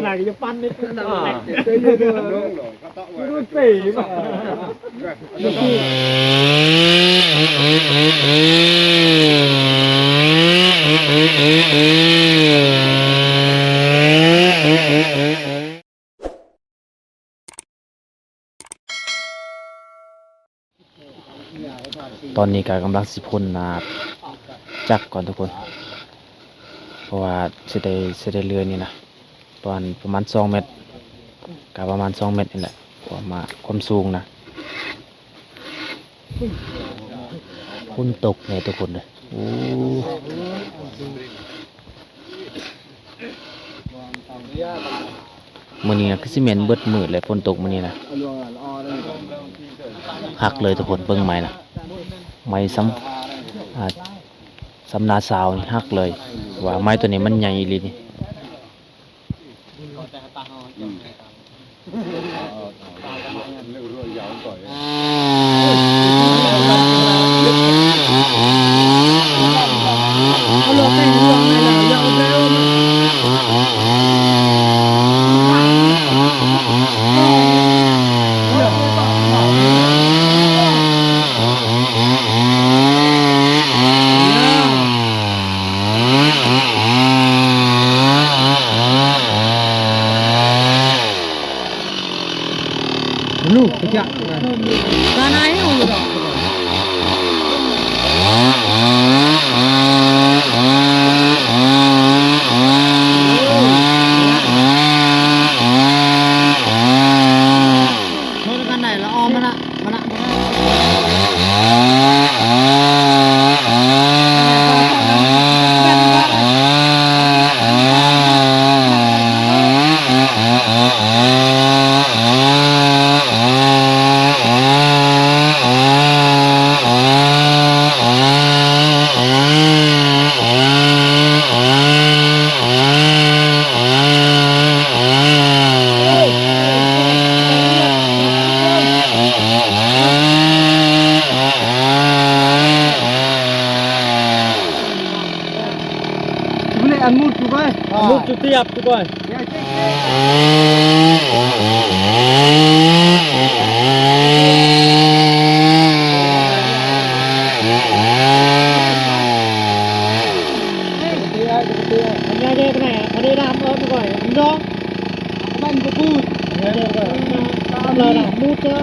ไหนจะปั้นนี่นั่นแหละเยอะๆดูสิป่ะตอนนี้ก็กำลังสิพ่นน้ำจักก่อนทุกคนเพราะว่าสิได้เรือนี่นะประมาณ2เมตรก็ประมาณ2เมตรนี่แหละความสูงนะฝนตกแน่ทุกคนเลยโอ้มื้อนี้นะคือสิแม่นเบิดมื้อเลยฝนตกมื้อนี้นะหักเลยทุกคนเบิ่งไม้นะไม้สำนาสาวนี่หักเลยว่าไม้ตัวนี้มันใหญ่อีหลีนี่ลูกจะตาไหนเอาอยู่ดอกกันไหนละออมมันละAmut tu coi. Amut tu tiap tu coi. Anh đây cái này à? Ở đây làm ớt tu coi. Anh đó. Anh có cút. Đây đây coi. Làm lời nào mút chứ.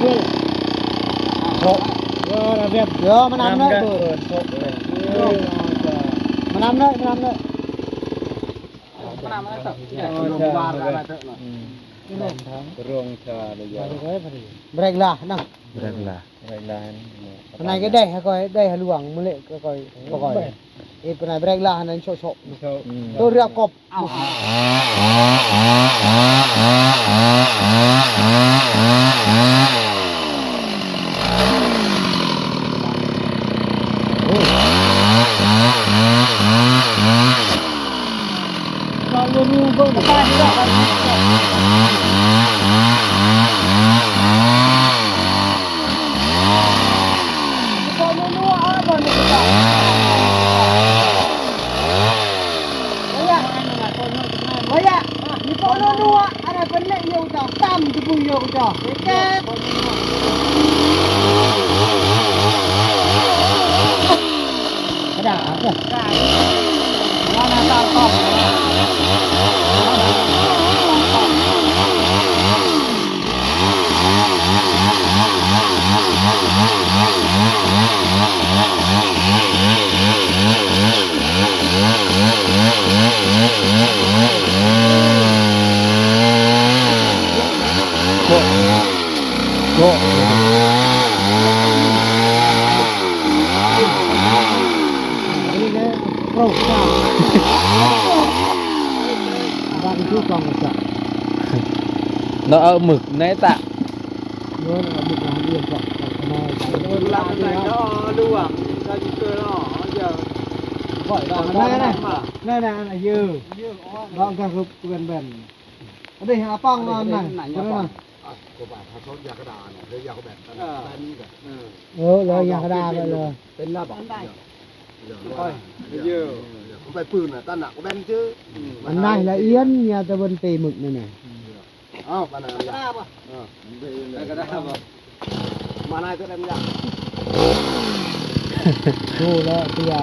ด้วยโlà việc giữa mà nằm đấy mà nằm đấy mà nằm đấy break là nè Beraglah. cái này cái đây hay coi đây hay luồng mới lệ coi coi cái này break là này sổ sổ tôi rửa cọp luôn luôn vâng cái tay nữa con nó nua á còn được cả bây giờ như con nó nua anh này vẫn lệ nhiều cả tam thì cùng nhiều cả cái đá kìa nó là tam con Nó ở mực nấy tạ. nó là mực là điên vậy nó làm này nó lưu à ra những cơ nó giờ gọi là này này dư bọn cả gục gần bền ở đây là pong này cho nó lời nhà đa vậy là tên là bọn không phải phun là ta nặng có bên chứ anh này là yến nhà ta bên tì mực này này bạn nào cái đá mà này tôi đem ra cô là bây giờ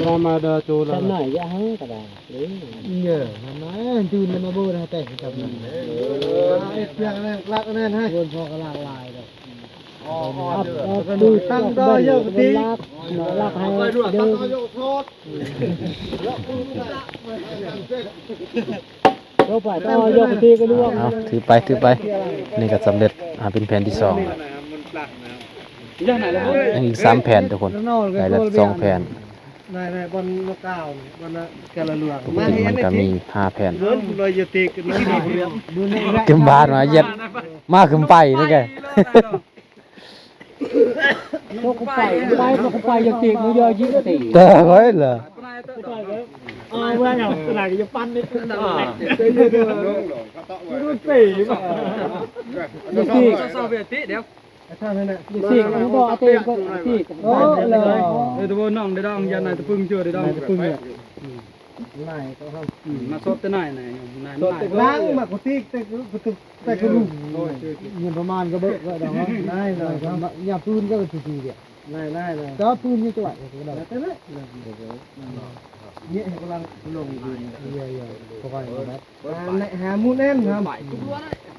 Ramada Chola. Cái này giá hết cả đà. Nhờ nói từ nó bơ ra tay tập này. Lạc lên ha. Buồn cho cái lạc lại rồi. Từ tăng đo vô tí. Nó lạc hay đưa. Đâu phải đo vô tí cái luôn. เอาถือไปนี่ก็สำเร็จเป็นแผ่นที่สองยังอีก3แผ่นทุกคนได้ละ2แผ่น Này con nó cao, con cái là lường. ปกติมันก็มี5แผ่น Lớn rồi giờ tì cái nó ขึ้นบ้านมาเย็ดมาขึ้นไปนี่แก นกไปยังตีมือยอยิงตี แต่ไว้ล่ะ เมื่อไงขนาดจะปั้นนิดนึงดูสีป่ะดูสีเศร้าเบียดติเดี๋ยวถ้านั่นน่ะดูสีมันก็เอาเต็มก็สีโอ้เลยตัวน้องได้ดองยันนายตะพึ่งเชื่อได้ดองตะพึ่งเนี่ยนายก็ทำมาสดแต่นายล้างมากติกแต่ก็รู้เงินประมาณก็เบิกก็ดองได้เลยอย่าปืนก็ตีเดียวได้เลยก็ปืนนี่จังหวะก็ได้แต่ละเนี่ยกำลังลงดินเยอะๆค่อยๆนะหามูแน่นครับ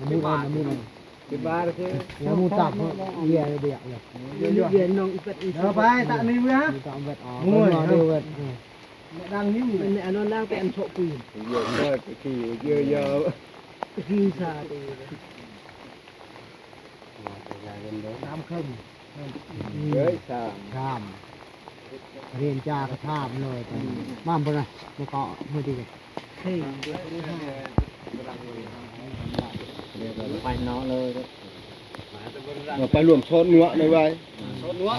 มูบ้าเลยหามูตับเยอะเดียวเลยเย็นน้องอีเป็ดเอาไปตะนี่มั้ยฮะมูเดียวกันดังนิ้วในอันนั้นล่างแต่อันโฉบปืนเยอะมากขี่เยอะๆขี่ชาดีน้ำเข้มเฮ้ยข้ามเรียนจากระทาบเลยบ้านพนะมาเกาะมือดีกันไปเนาะเลยไปรวมโซนเนื้อในไว้โซนเนื้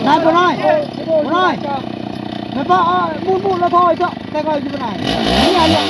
ได้บ่น้อยแล้วก็มูนแล้วถอยเถอะแต่ก็อยู่บ่ได้นี่อย่าเรียก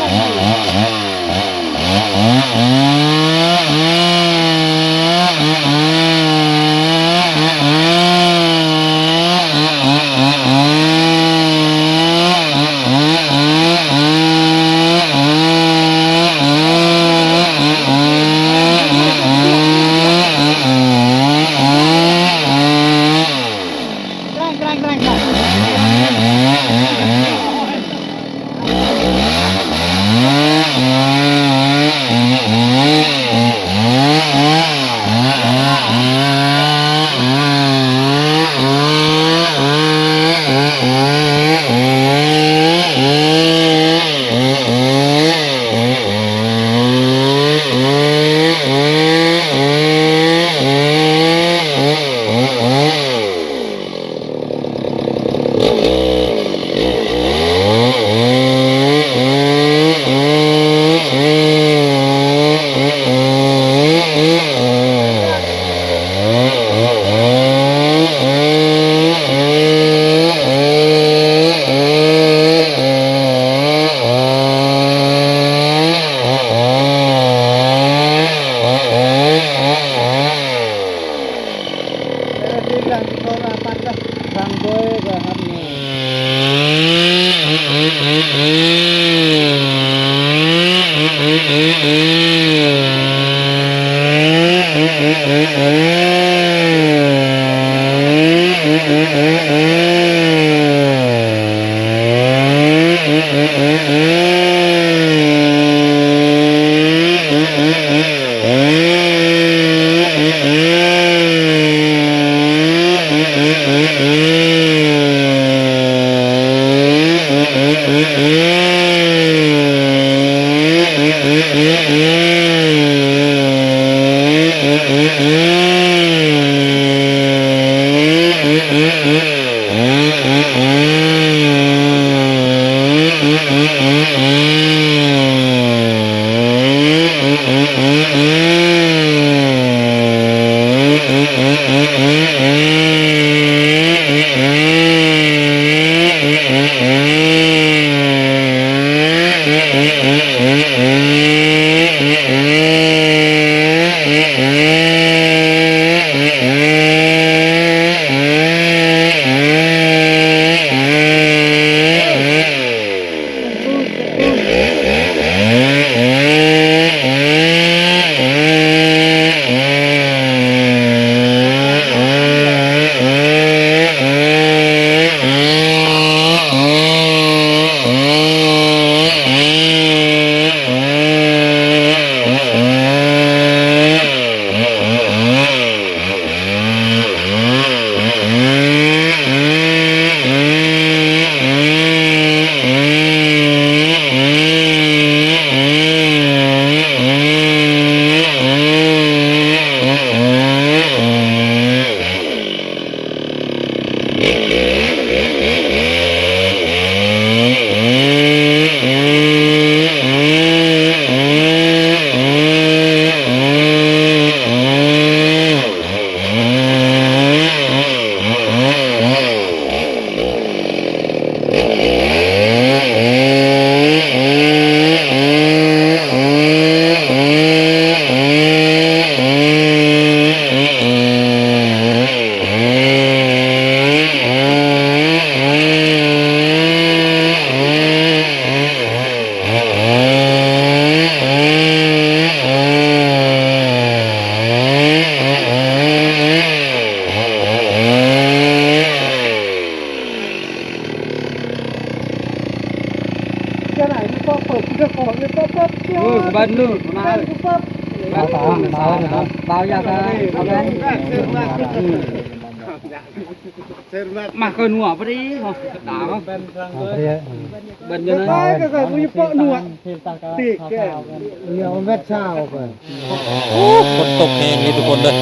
บ้านนู่นมา เบาอยากเอาแบน มาคนหัวพอดีเนาะด่ามาเป็นเป็นยังไง ก็เคยผู้ปหนวดตีแกเดี๋ยวแม่เช้าก่อน โอ้ฝนตกแห้งเลยทุกคนเลย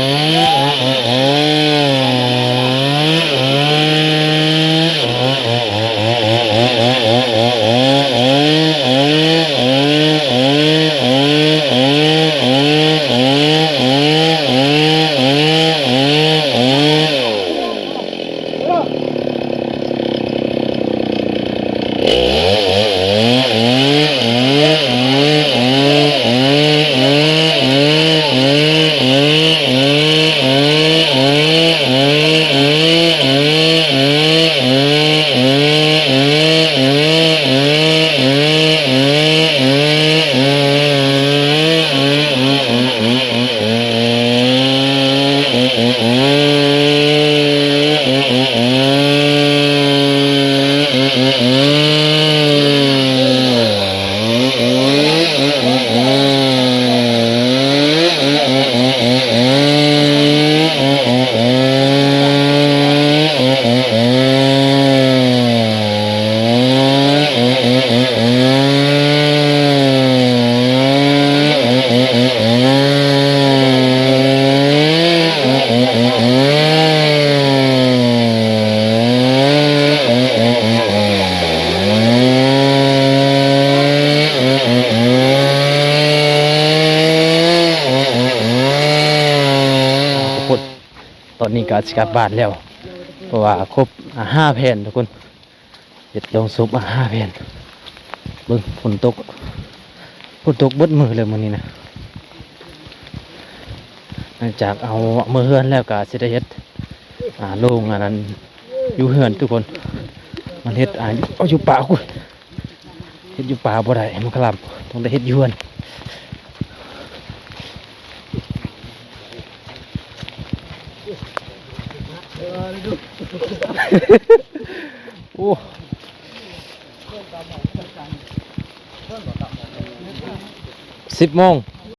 ตอนนี้ก็สิกลับบ้านแล้วเพราะว่าครบ5แผ่นทุกคนเฮ็ดลงซุป5แผ่นเบิ่งฝนตกเบิดมือเลยมื้อนี้นะหลังจากเอามือเฮือนแล้วก็สิได้เฮ็ดโรงอันนั้นอยู่เฮือนทุกคนมันเฮ็ดเอาอยู่ป่าคุยเฮ็ดอยู่ป่าบ่ได้มันคลำต้องได้เฮ็ดอยู่เฮือนโอ้10 โมง